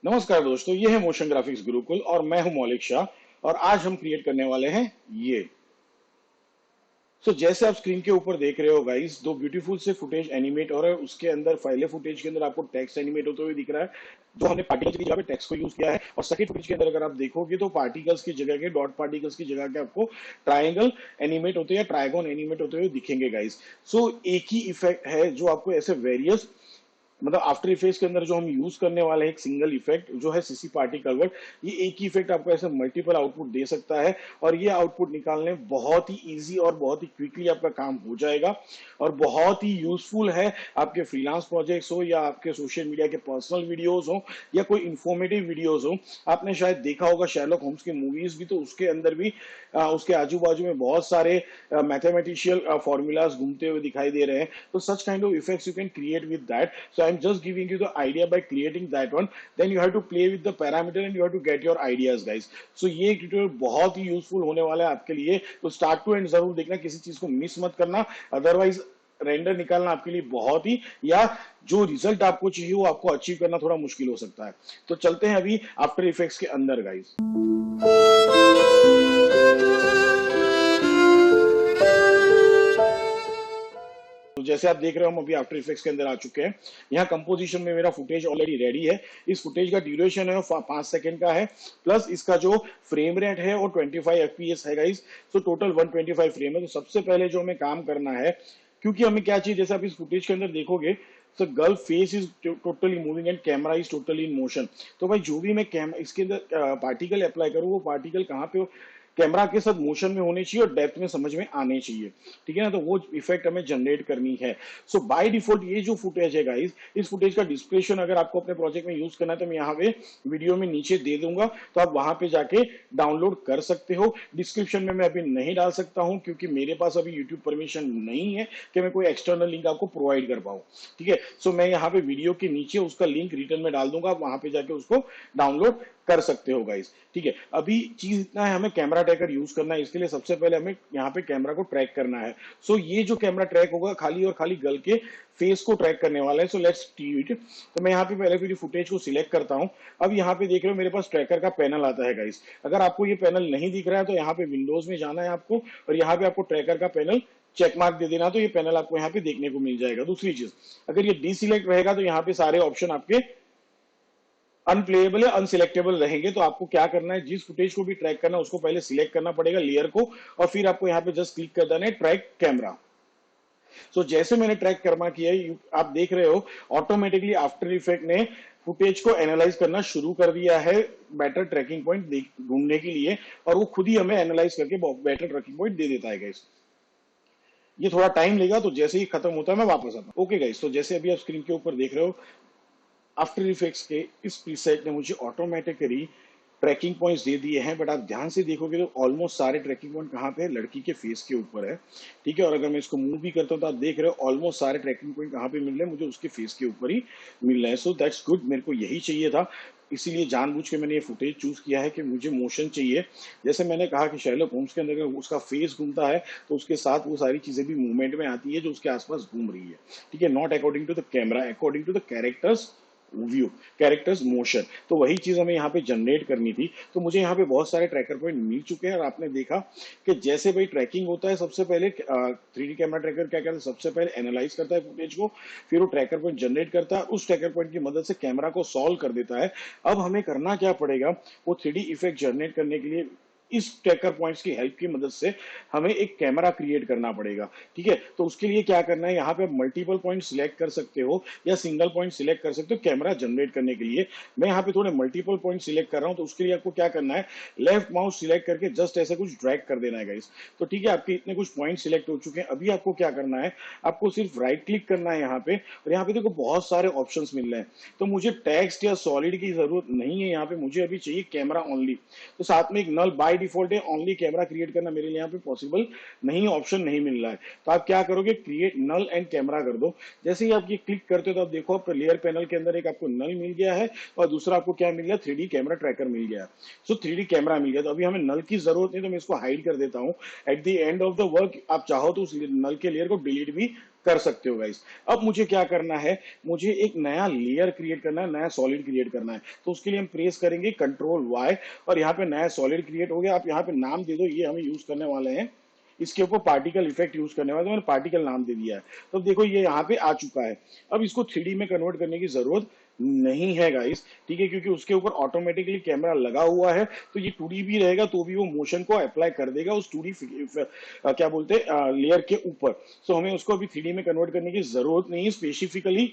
नमस्कार दोस्तों, ये है मोशन ग्राफिक्स गुरुकुल और मैं हूं मौलिक शाह। और आज हम क्रिएट करने वाले हैं ये। जैसे आप स्क्रीन के ऊपर देख रहे हो गाइस, दो ब्यूटीफुल से फुटेज एनिमेट हो रहा है। उसके अंदर फाइले फुटेज के अंदर आपको टेक्स्ट एनिमेट होते हुए दिख रहा है, जो हमने पार्टिकल्स की जगह पे टेक्स्ट को यूज किया है। और सेकंड फुटेज के अंदर अगर आप देखोगे तो पार्टिकल्स की जगह के, डॉट पार्टिकल्स की जगह के आपको ट्रायंगल एनिमेट होते हैं या ट्रायगोन एनिमेट होते हुए दिखेंगे गाइस। एक ही इफेक्ट है जो आपको ऐसे वेरियस, मतलब आफ्टर इफेक्ट्स के अंदर जो हम यूज करने वाले हैं, एक सिंगल इफेक्ट जो है सीसी पार्टी कन्वर्ट। ये एक ही इफेक्ट आपको ऐसे मल्टीपल आउटपुट दे सकता है और ये आउटपुट निकालने बहुत ही इजी और बहुत ही क्विकली आपका काम हो जाएगा और बहुत ही यूजफुल है। आपके फ्रीलांस प्रोजेक्ट्स हो या आपके सोशल मीडिया के पर्सनल वीडियोस हो या कोई इंफॉर्मेटिव वीडियोस हो। आपने शायद देखा होगा शेरलॉक होम्स की मूवीज भी, तो उसके अंदर भी उसके आजू बाजू में बहुत सारे मैथमेटिशियल फॉर्मूलाज घूमते हुए दिखाई दे रहे हैं। तो such kind of effects you can create with that. So I'm just giving you the idea by creating that one. Then you have to play with the parameter and you have to get your ideas, guys. So ये tutorial बहुत ही useful होने वाला है आपके लिए, तो start to and जरूर देखना, किसी चीज को मिस मत करना। अदरवाइज रेंडर निकालना आपके लिए बहुत ही, या जो रिजल्ट आपको चाहिए वो आपको अचीव करना थोड़ा मुश्किल हो सकता है। तो चलते हैं अभी आफ्टर इफेक्ट्स के अंदर गाइस। तो जैसे आप देख रहे हो, हम अभी आफ्टर इफेक्ट्स के अंदर आ चुके हैं। यहाँ कंपोजिशन में मेरा फुटेज ऑलरेडी रेडी है। इस फुटेज का ड्यूरेशन है 5 सेकंड का है, प्लस इसका जो फ्रेम रेट है वो 25 एफपीएस है गाइस। सो टोटल 125 फ्रेम है। तो सबसे पहले जो हमें काम करना है, क्योंकि हमें क्या चाहिए, जैसे आप इस फुटेज के अंदर देखोगे, so girl face is totally moving and camera is totally in motion. तो भाई जो भी मैं इसके अंदर पार्टिकल अप्लाई करूँ, वो पार्टिकल कहाँ पे कैमरा के साथ मोशन में होने चाहिए और डेप्थ में समझ में आने चाहिए। ठीक है ना, तो वो इफेक्ट हमें जनरेट करनी है। सो बाय डिफॉल्ट ये जो फुटेज है गाइस, इस फुटेज का डिस्क्रिप्शन अगर आपको अपने प्रोजेक्ट में यूज करना है तो मैं यहाँ पे वीडियो में नीचे दे दूंगा, तो आप वहां पे जाके डाउनलोड कर सकते हो। डिस्क्रिप्शन में मैं अभी नहीं डाल सकता हूं क्योंकि मेरे पास अभी यूट्यूब परमिशन नहीं है कि मैं कोई एक्सटर्नल लिंक आपको प्रोवाइड कर पाऊं। ठीक है, सो मैं यहाँ पे वीडियो के नीचे उसका लिंक रिटर्न में डाल दूंगा, आप वहां पे जाके उसको डाउनलोड कर सकते हो गाइस। ठीक है, अभी चीज इतना है, हमें कैमरा ट्रैकर यूज करना है। इसके लिए सबसे पहले हमें यहाँ पे कैमरा को ट्रैक करना है। ये जो कैमरा ट्रैक होगा खाली और खाली गर्ल के फेस को ट्रैक करने वाला है। Let's D it. तो मैं यहाँ पे पहले फिर फुटेज को सिलेक्ट करता हूँ। अब यहाँ पे देख रहे हो मेरे पास ट्रैकर का पैनल आता है गाइस। अगर आपको ये पैनल नहीं दिख रहा है तो यहाँ पे विंडोज में जाना है आपको और यहाँ पे आपको ट्रैकर का पैनल चेक मार्क दे देना, तो ये पैनल आपको यहाँ पे देखने को मिल जाएगा। दूसरी चीज, अगर ये डीसिलेक्ट रहेगा तो यहाँ पे सारे ऑप्शन आपके अनप्लेएबल या अनसिलेक्टेबल रहेंगे। तो आपको क्या करना है, जिस फुटेज को भी ट्रैक करना है उसको पहले सिलेक्ट करना पड़ेगा लेयर को, और फिर आपको यहाँ पे जस्ट क्लिक कर देना है ट्रैक कैमरा। जैसे मैंने ट्रैक कर्मा किया है, आप देख रहे हो ऑटोमेटिकली आफ्टर इफेक्ट ने फुटेज को एनालाइज करना शुरू कर दिया है बेटर ट्रैकिंग पॉइंट ढूंढने के लिए, और वो खुद ही हमें एनालाइज करके बेटर ट्रैकिंग पॉइंट दे देता है गाइस। ये थोड़ा टाइम लेगा, तो जैसे ही खत्म होता है मैं वापस आता हूँ। ओके गाइस, तो जैसे अभी आप स्क्रीन के ऊपर देख रहे हो, आफ्टर इफेक्ट्स के इस प्रीसेट ने मुझे ऑटोमेटिकली ट्रैकिंग पॉइंट्स दे दिए हैं। बट आप ध्यान से देखोगे तो ऑलमोस्ट सारे ट्रैकिंग पॉइंट कहाँ पे है, लड़की के फेस के ऊपर है। ठीक है, और अगर मैं इसको मूव भी करता हूँ तो आप देख रहे हो ऑलमोस्ट सारे ट्रैकिंग पॉइंट कहाँ पे मिल रहे हैं, मुझे उसके फेस के ऊपर ही मिल रहा है। सो दैट्स गुड, मेरे को यही चाहिए था। इसीलिए जानबूझ के मैंने ये फुटेज चूज किया है कि मुझे मोशन चाहिए। जैसे मैंने कहा कि शेरलॉक होम्स के अंदर उसका फेस घूमता है तो उसके साथ वो सारी चीजें भी मूवमेंट में आती है जो उसके आसपास घूम रही है। ठीक है, not according to the camera, according to the characters view, characters motion. तो वही चीज हमें यहाँ पे जनरेट करनी थी। तो मुझे यहाँ पे बहुत सारे ट्रैकर पॉइंट मिल चुके हैं और आपने देखा कि जैसे भाई ट्रैकिंग होता है, सबसे पहले 3D कैमरा ट्रैकर क्या करता है, सबसे पहले एनालाइज करता है फुटेज को, फिर वो ट्रैकर पॉइंट जनरेट करता है, उस ट्रैकर पॉइंट की मदद से कैमरा को सॉल्व कर देता है। अब हमें करना क्या पड़ेगा, वो 3D इफेक्ट जनरेट करने के लिए इस ट्रैकर पॉइंट्स की हेल्प की मदद से हमें एक कैमरा क्रिएट करना पड़ेगा। ठीक है, तो उसके लिए क्या करना है, यहाँ पे मल्टीपल पॉइंट सिलेक्ट कर सकते हो या सिंगल पॉइंट सिलेक्ट कर सकते हो कैमरा जनरेट करने के लिए। मैं यहाँ पे थोड़े मल्टीपल पॉइंट सिलेक्ट कर रहा हूँ, तो उसके लिए आपको क्या करना है, लेफ्ट माउस सिलेक्ट करके जस्ट ऐसे कुछ ड्रैग कर देना है गाइस। तो ठीक है, आपके इतने कुछ पॉइंट सिलेक्ट हो चुके हैं। अभी आपको क्या करना है, आपको सिर्फ राइट क्लिक करना है यहाँ पे, और यहाँ पे देखो बहुत सारे ऑप्शन मिल रहे हैं। तो मुझे टेक्स्ट या सॉलिड की जरूरत नहीं है, यहाँ पे मुझे अभी चाहिए कैमरा ओनली। तो साथ में एक नल बाय डिफॉल्ट है, ओनली कैमरा क्रिएट करना मेरे लिए यहाँ पे पॉसिबल नहीं, ऑप्शन नहीं मिल रहा है। तो आप क्या करोगे, क्रिएट नल एंड कैमरा कर दो। जैसे ही आप ये क्लिक करते हो तो आप देखो आप लेयर पैनल के अंदर एक आपको नल मिल गया है और दूसरा आपको क्या मिल गया, 3D कैमरा ट्रैकर मिल गया। 3D कैमरा मिल गया। तो अभी हमें नल की जरूरत नहीं, तो मैं इसको हाइड कर देता हूँ। At the end of the work आप चाहो तो उस नल के लेयर को डिलीट भी कर सकते हो गाइस। अब मुझे क्या करना है, मुझे एक नया लेयर क्रिएट करना है, नया सॉलिड क्रिएट करना है। तो उसके लिए हम प्रेस करेंगे कंट्रोल वाई और यहाँ पे नया सॉलिड क्रिएट हो गया। आप यहाँ पे नाम दे दो, ये हमें यूज करने वाले हैं, इसके ऊपर पार्टिकल इफेक्ट यूज करने वाले, तो मैंने पार्टिकल नाम दे दिया है। तो देखो ये यहाँ पे आ चुका है। अब इसको 3D में कन्वर्ट करने की जरूरत नहीं है गाइस, ठीक है, क्योंकि उसके ऊपर ऑटोमेटिकली कैमरा लगा हुआ है। तो ये 2D भी रहेगा तो भी वो मोशन को अप्लाई कर देगा उस 2D क्या बोलते हैं लेयर के ऊपर। सो हमें उसको अभी 3D में कन्वर्ट करने की जरूरत नहीं है स्पेसिफिकली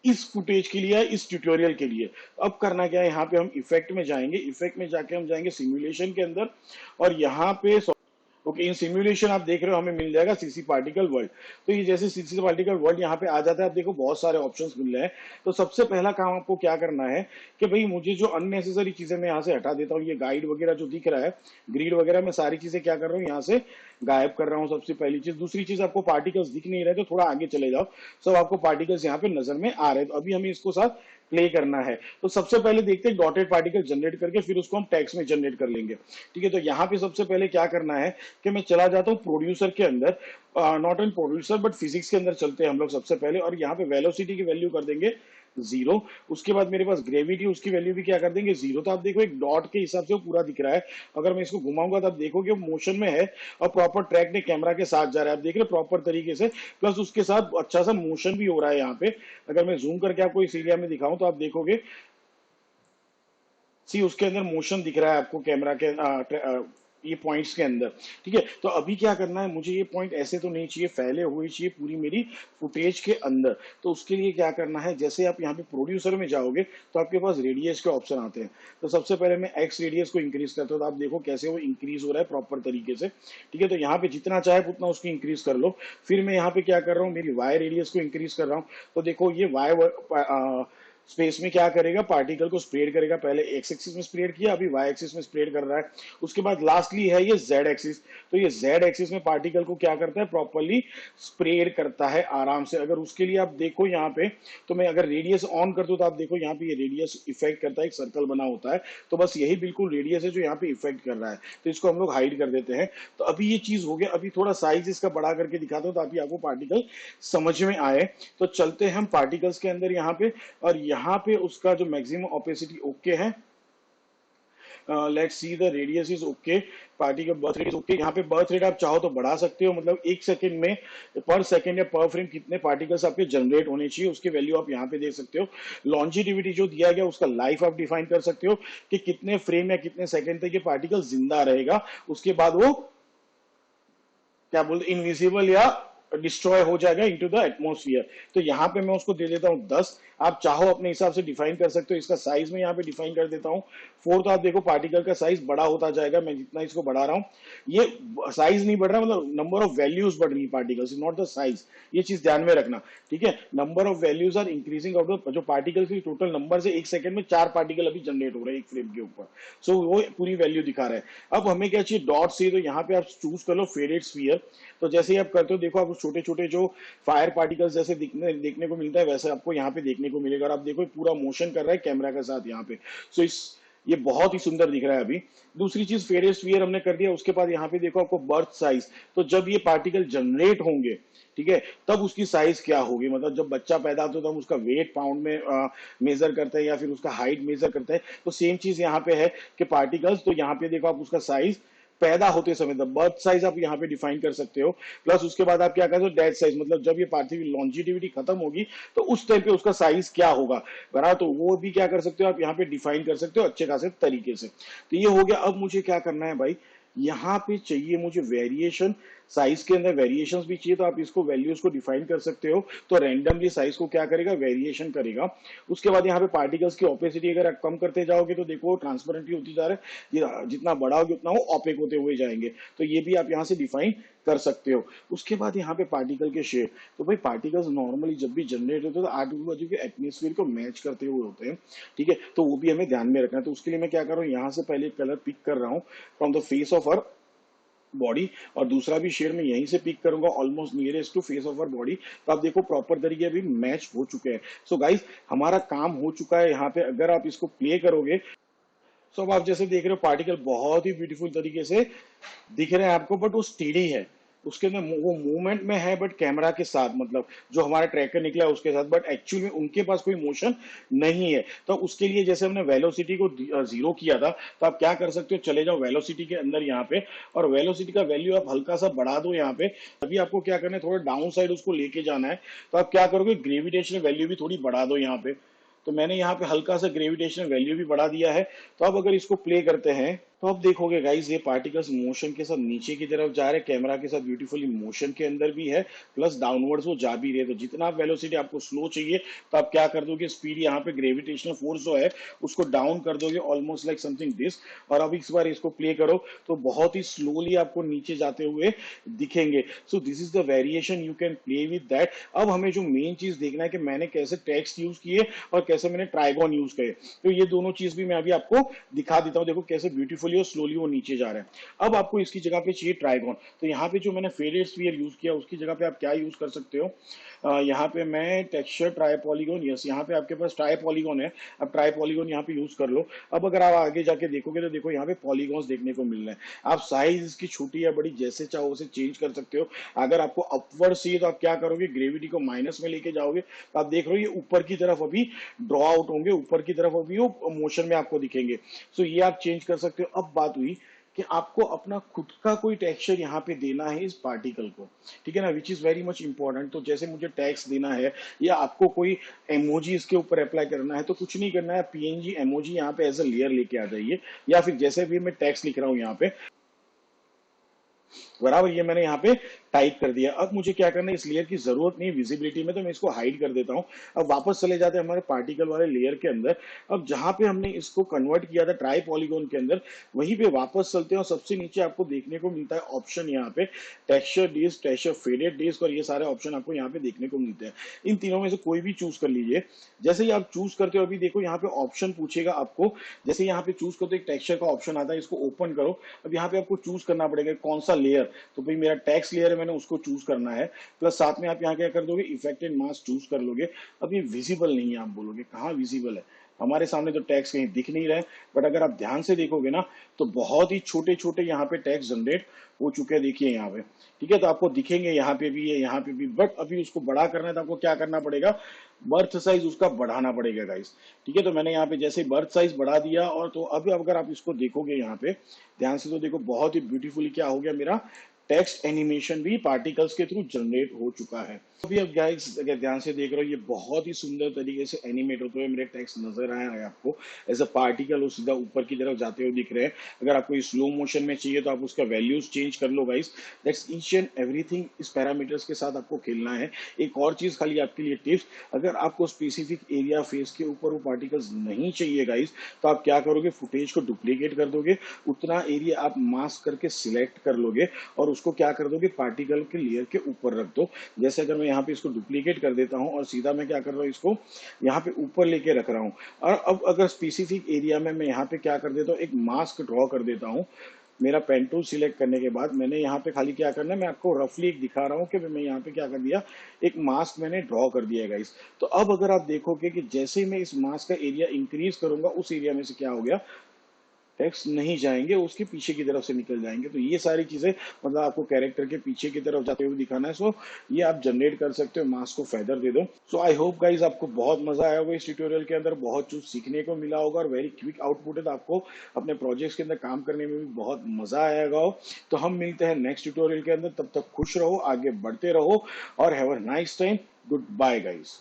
इस फुटेज के लिए, इस ट्यूटोरियल के लिए। अब करना क्या है, यहाँ पे हम इफेक्ट में जाएंगे, इफेक्ट में जाके हम जाएंगे सिमुलेशन के अंदर और यहाँ पे ओके इन सिमुलेशन आप देख रहे हो हमें मिल जाएगा सीसी पार्टिकल वर्ल्ड। तो ये जैसे सीसी पार्टिकल वर्ल्ड यहाँ पे आ जाता है, आप देखो बहुत सारे ऑप्शंस मिल रहे हैं। तो सबसे पहला काम आपको क्या करना है कि भाई मुझे जो अननेसेसरी चीजें मैं यहाँ से हटा देता हूँ, ये गाइड वगैरह जो दिख रहा है, ग्रिड वगैरह, मैं सारी चीजें क्या कर रहा हूँ यहाँ से गायब कर रहा हूँ। सबसे पहली चीज। दूसरी चीज, आपको पार्टिकल्स दिख नहीं रहे तो थोड़ा आगे चले जाओ, सब आपको पार्टिकल्स यहाँ पे नजर में आ रहे हैं। तो अभी हमें इसको साथ प्ले करना है। तो सबसे पहले देखते हैं डॉटेड पार्टिकल जनरेट करके, फिर उसको हम टेक्स्ट में जनरेट कर लेंगे, ठीक है। तो यहाँ पे सबसे पहले क्या करना है कि मैं चला जाता हूँ प्रोड्यूसर के अंदर, not in producer but physics के अंदर चलते हैं हम लोग सबसे पहले, और यहाँ पे वेलोसिटी की वैल्यू कर देंगे 0। उसके बाद मेरे पास ग्रेविटी, उसकी वैल्यू भी क्या कर देंगे 0। तो आप देखो एक डॉट के हिसाब से वो पूरा दिख रहा है। अगर मैं इसको घुमाऊंगा तो आप देखोगे मोशन में है और प्रॉपर ट्रैक ने कैमरा के साथ जा रहा है, आप देख रहे प्रॉपर तरीके से, प्लस उसके साथ अच्छा सा मोशन भी हो रहा है यहाँ पे। अगर मैं जूम करके आपको इस एरिया में दिखाऊं तो आप देखोगे सी उसके अंदर मोशन दिख रहा है आपको कैमरा के ये पॉइंट्स के अंदर, ठीक है। तो अभी क्या करना है, मुझे ये पॉइंट ऐसे तो नहीं चाहिए, फैले हुए चाहिए पूरी मेरी फुटेज के अंदर। तो उसके लिए क्या करना है, जैसे आप यहाँ पे प्रोड्यूसर में जाओगे तो आपके पास रेडियस के ऑप्शन आते हैं। तो सबसे पहले मैं एक्स रेडियस को इंक्रीज करता हूँ, तो आप देखो कैसे वो इंक्रीज हो रहा है प्रॉपर तरीके से, ठीक है। तो यहाँ पे जितना चाहे उतना उसको इंक्रीज कर लो। फिर मैं यहाँ पे क्या कर रहा हूँ, मेरी वाई रेडियस को इंक्रीज कर रहा हूँ। तो देखो ये वाई स्पेस में क्या करेगा, पार्टिकल को स्प्रेड करेगा। पहले एक्स एक्सिस में स्प्रेड किया, अभी वाई एक्सिस में स्प्रेड कर रहा है। उसके बाद लास्टली है ये जेड एक्सिस। तो ये जेड एक्सिस में पार्टिकल को क्या करता है, प्रॉपरली स्प्रेड करता है आराम से। अगर उसके लिए आप देखो यहाँ पे, तो मैं अगर रेडियस ऑन कर दूं तो आप देखो यहाँ पे ये रेडियस इफेक्ट करता है, एक सर्कल बना होता है। तो बस यही बिल्कुल रेडियस है जो यहाँ पे इफेक्ट कर रहा है। तो इसको हम लोग हाइड कर देते हैं। तो अभी ये चीज हो गया। अभी थोड़ा साइज इसका बड़ा करके दिखाता हूँ ताकि आपको पार्टिकल समझ में आए। तो चलते हैं हम पार्टिकल्स के अंदर यहाँ पे, और यहाँ पे उसका जो मैक्सिमम ओपेसिटी ओके है। Let's see the radius is okay, party का बर्थ रेट इज ओके। यहाँ पे बर्थ रेट आप चाहो तो बढ़ा सकते हो, मतलब एक सेकंड में पर सेकंड या पर फ्रेम कितने पार्टिकल्स आपके जनरेट होने चाहिए उसकी वैल्यू आप यहाँ पे दे सकते हो। लॉन्जिटिविटी जो दिया गया उसका लाइफ आप डिफाइन कर सकते हो कि कितने फ्रेम या कितने सेकंड तक ये पार्टिकल जिंदा रहेगा, उसके बाद वो क्या बोलते इनविजिबल या डिस्ट्रॉय हो जाएगा इनटू द एटमॉस्फेयर। तो यहाँ पे मैं उसको दे देता हूँ 10। आप चाहो अपने हिसाब से डिफाइन कर सकते हो। इसका साइज में यहाँ पे डिफाइन कर देता हूँ 4। तो आप देखो पार्टिकल का साइज बड़ा होता जाएगा मैं जितना इसको बढ़ा रहा हूँ। ये साइज नहीं बढ़ रहा, मतलब नंबर ऑफ वैल्यूज बढ़ रही है पार्टिकल्स, नॉट द साइज। ये चीज ध्यान में रखना, ठीक है। Number of values are increasing of the जो पार्टिकल्स की टोटल नंबर से एक सेकंड में 4 पार्टिकल अभी जनरेट हो रहे हैं एक फ्रेम के ऊपर। सो वो पूरी वैल्यू दिखा रहा है। अब हमें क्या चाहिए, डॉट से। तो यहाँ पे आप चूज कर लो फेडेड स्फीयर। तो जैसे ही आप करते हो देखो आप छोटे छोटे जो फायर पार्टिकल्स जैसे देखने को मिलता है वैसे आपको यहाँ पे देखने को मिलेगा। और आप देखो पूरा मोशन कर रहा है कैमरा के साथ यहाँ पे। सो ये बहुत ही सुंदर दिख रहा है अभी। दूसरी चीज फेडेड स्फीयर हमने कर दिया। उसके बाद यहाँ पे देखो आपको बर्थ साइज। तो जब ये पार्टिकल जनरेट होंगे, ठीक है, तब उसकी साइज क्या होगी, मतलब जब बच्चा पैदा होता है तो हम उसका वेट पाउंड में मेजर करते हैं या फिर उसका हाइट मेजर करते हैं। तो सेम चीज यहाँ पे है कि पार्टिकल्स, तो यहाँ पे देखो आप उसका साइज पैदा होते समय द बर्थ साइज आप यहाँ पे डिफाइन कर सकते हो। प्लस उसके बाद आप क्या करते हो, डेथ साइज, मतलब जब ये पार्टिकल की लॉन्जिटिविटी खत्म होगी तो उस टाइम पे उसका साइज क्या होगा, बराबर। तो वो भी क्या कर सकते हो आप यहाँ पे डिफाइन कर सकते हो अच्छे खासे तरीके से। तो ये हो गया। अब मुझे क्या करना है भाई, यहाँ पे चाहिए मुझे वेरिएशन, साइज के अंदर वेरिएशंस भी चाहिए। तो आप इसको वैल्यूज को डिफाइन कर सकते हो। तो रैंडमली साइज को क्या करेगा, वेरिएशन करेगा। उसके बाद यहाँ पे पार्टिकल्स की ओपेसिटी अगर आप कम करते जाओगे तो देखो ट्रांसपेरेंटली होती जा रहा है, जितना बड़ा होगा उतना वो ओपेक होते हुए जाएंगे। तो ये भी आप यहाँ से डिफाइन कर सकते हो। उसके बाद यहाँ पे पार्टिकल के शेड। तो भाई पार्टिकल्स नॉर्मली जब भी जनरेट होते हैं तो आजू बाजू के एटमॉस्फेयर को मैच करते हुए होते हैं, ठीक है। तो वो भी हमें ध्यान में रखना है। तो उसके लिए मैं क्या कर रहा हूँ, यहाँ से पहले कलर पिक कर रहा हूँ from the face of our body, और दूसरा भी शेड में यहीं से पिक करूंगा almost nearest to face of our body. तो आप देखो प्रॉपर तरीके अभी मैच हो चुके हैं। सो गाइस हमारा काम हो चुका है यहाँ पे। अगर आप इसको प्ले करोगे, सो अब आप जैसे देख रहे हो पार्टिकल बहुत ही ब्यूटीफुल तरीके से दिख रहे हैं आपको, बट वो स्टेडी है। उसके अंदर वो मूवमेंट में है बट कैमरा के साथ, मतलब जो हमारा ट्रैकर निकला है उसके साथ, बट एक्चुअली में उनके पास कोई मोशन नहीं है। तो उसके लिए जैसे हमने वेलोसिटी को जीरो किया था, तो आप क्या कर सकते हो, चले जाओ वेलोसिटी के अंदर यहाँ पे, और वेलोसिटी का वैल्यू आप हल्का सा बढ़ा दो यहाँ पे। अभी आपको क्या करना है, थोड़ा डाउन साइड उसको लेके जाना है। तो आप क्या करोगे, ग्रेविटेशनल वैल्यू भी थोड़ी बढ़ा दो यहाँ पे। तो मैंने यहाँ पे हल्का सा ग्रेविटेशनल वैल्यू भी बढ़ा दिया है। तो अब अगर इसको प्ले करते हैं तो आप देखोगे गाइस, ये पार्टिकल्स मोशन के साथ नीचे की तरफ जा रहे हैं, कैमरा के साथ ब्यूटीफुली मोशन के अंदर भी है, प्लस डाउनवर्ड्स वो जा भी रहे। तो जितना आप वेलोसिटी आपको स्लो चाहिए, तो आप क्या कर दोगे, स्पीड यहाँ पे ग्रेविटेशनल फोर्स जो है उसको डाउन कर दोगे, ऑलमोस्ट लाइक समथिंग दिस। और अब इस बार इसको प्ले करो तो बहुत ही स्लोली आपको नीचे जाते हुए दिखेंगे। So this is the variation, you can play with that. अब हमें जो मेन चीज देखना है कि मैंने कैसे टेक्स्ट यूज किए और कैसे मैंने ट्राइगॉन यूज किए। तो ये दोनों चीज भी मैं अभी आपको दिखा देता हूँ। देखो कैसे ब्यूटीफुली और स्लोली वो नीचे जा रहे हैं। अब आपको इसकी जगह पे चाहिए ट्राइगॉन। तो यहाँ पे जो मैंने फेडेड स्फीयर यूज किया उसकी जगह पे आप क्या यूज कर सकते हो, यहाँ पे मैं टेक्सचर ट्राई पॉलीगॉन, यस यहाँ पे आपके पास ट्राई पॉलीगॉन है, अब ट्राई पॉलीगॉन यहाँ पे यूज कर लो। अब अगर आप आगे जाके देखोगे तो देखो यहाँ पे पॉलीगॉन्स देखने को मिल रहे हैं। आप साइज इसकी छोटी या बड़ी जैसे चाहो उसे चेंज कर सकते हो। अगर आपको अपवर्ड चाहिए तो आप क्या करोगे, ग्रेविटी को माइनस में लेके जाओगे, तो आप देख रहे हो ये ऊपर की तरफ अभी ड्रॉ आउट होंगे, ऊपर की तरफ अभी वो मोशन में आपको दिखेंगे। सो ये आप चेंज कर सकते हो। अब बात हुई कि आपको अपना खुद का कोई टेक्सचर यहाँ पे देना है इस पार्टिकल को, ठीक है ना, which is very much important. तो जैसे मुझे टैक्स देना है या आपको कोई एमोजी इसके ऊपर अप्लाई करना है, तो कुछ नहीं करना है, पीएनजी एमोजी यहाँ पे एज अ लेयर लेके आ जाइए, या फिर जैसे भी मैं टैक्स लिख रहा हूँ यहाँ पे, बराबर, ये मैंने यहाँ पे टाइप कर दिया। अब मुझे क्या करना है, इस लेयर की जरूरत नहीं विजिबिलिटी में, तो मैं इसको हाइड कर देता हूँ। अब वापस चले जाते हैं हमारे पार्टिकल वाले लेयर के अंदर। अब जहां पे हमने इसको कन्वर्ट किया था ट्राई पॉलीगॉन के अंदर, वहीं पे वापस चलते हैं और सबसे नीचे आपको देखने को मिलता है ऑप्शन यहाँ पे texture disc, texture faded disc, और ये सारे ऑप्शन आपको यहाँ पे देखने को मिलते हैं। इन तीनों में से कोई भी चूज कर लीजिए। जैसे ही आप चूज करते हो, अभी देखो यहाँ पे ऑप्शन पूछेगा आपको, जैसे यहाँ पे चूज करो तो एक टेक्सचर का ऑप्शन आता है, इसको ओपन करो। अब यहाँ पे आपको चूज करना पड़ेगा कौन सा लेयर, तो भाई मेरा टेक्स्ट लेयर है, मैंने उसको चूज करना है। प्लस साथ में आप यहाँ क्या कर दोगे, इफेक्ट एंड मास्क चूज कर लोगे। अब ये विजिबल नहीं है, आप बोलोगे कहाँ विजिबल है, हमारे सामने तो टैक्स कहीं दिख नहीं रहे, बट अगर आप ध्यान से देखोगे ना तो बहुत ही छोटे छोटे यहाँ पे टैक्स जनरेट हो चुके हैं, देखिए यहाँ पे, ठीक है। तो आपको दिखेंगे यहाँ पे भी है, यहाँ पे भी, बट अभी उसको बड़ा करना है तो आपको क्या करना पड़ेगा, बर्थ साइज उसका बढ़ाना पड़ेगा गाइस, ठीक है। तो मैंने यहाँ पे जैसे बर्थ साइज बढ़ा दिया, और तो अभी अगर आप इसको देखोगे यहाँ पे ध्यान से, तो देखो बहुत ही ब्यूटीफुली क्या हो गया, मेरा टेक्स्ट एनिमेशन भी पार्टिकल्स के थ्रू जनरेट हो चुका है। अभी अब गाइस अगर ध्यान से देख रहे हो, ये बहुत ही सुंदर तरीके से एनिमेट होते हुए मेरे टेक्स्ट नजर आया है आपको, एज अ पार्टिकल वो सीधा ऊपर की तरफ जाते हुए दिख रहे हैं। अगर आपको स्लो मोशन में चाहिए तो आप उसका वैल्यूज चेंज कर लो guys. That's each and everything, इस पैरामीटर्स के साथ आपको खेलना है। एक और चीज खाली आपके लिए टिप्स, अगर आपको स्पेसिफिक एरिया फेस के ऊपर वो पार्टिकल्स नहीं चाहिए गाइस, तो आप क्या करोगे, फुटेज को डुप्लीकेट कर दोगे, उतना एरिया आप मास्क करके सिलेक्ट कर लोगे और उसको क्या कर दोगे, पार्टिकल के लेयर के ऊपर रख दो। जैसे अगर मैं यहाँ पे इसको डुप्लीकेट कर देता हूँ और सीधा मैं क्या कर रहा हूँ, इसको यहाँ पे ऊपर लेके रख रहा हूँ। और अब अगर स्पेसिफिक एरिया में मैं यहाँ पे क्या कर देता हूँ, एक मास्क ड्रॉ कर देता हूँ। मेरा पेन टूल सिलेक्ट करने के बाद मैंने यहाँ पे खाली क्या करना है, मैं आपको रफली एक दिखा रहा हूँ कि मैं यहाँ पे क्या कर दिया, एक मास्क मैंने ड्रॉ कर दिया गाइस। तो अब अगर आप देखोगे कि जैसे ही मैं इस मास्क का एरिया इंक्रीज करूंगा, उस एरिया में से क्या हो गया, टेक्स्ट नहीं जाएंगे, उसके पीछे की तरफ से निकल जाएंगे। तो ये सारी चीजें मतलब आपको कैरेक्टर के पीछे की तरफ जाते हुए दिखाना है। सो ये आप जनरेट कर सकते हो, मास्क को फेदर दे दो। सो आई होप गाइज आपको बहुत मजा आया होगा इस ट्यूटोरियल के अंदर, बहुत कुछ सीखने को मिला होगा और वेरी क्विक आउटपुट है, तो आपको अपने प्रोजेक्ट्स के अंदर काम करने में भी बहुत मजा आएगा। तो हम मिलते हैं नेक्स्ट ट्यूटोरियल के अंदर, तब तक खुश रहो, आगे बढ़ते रहो और have a nice time. Goodbye guys.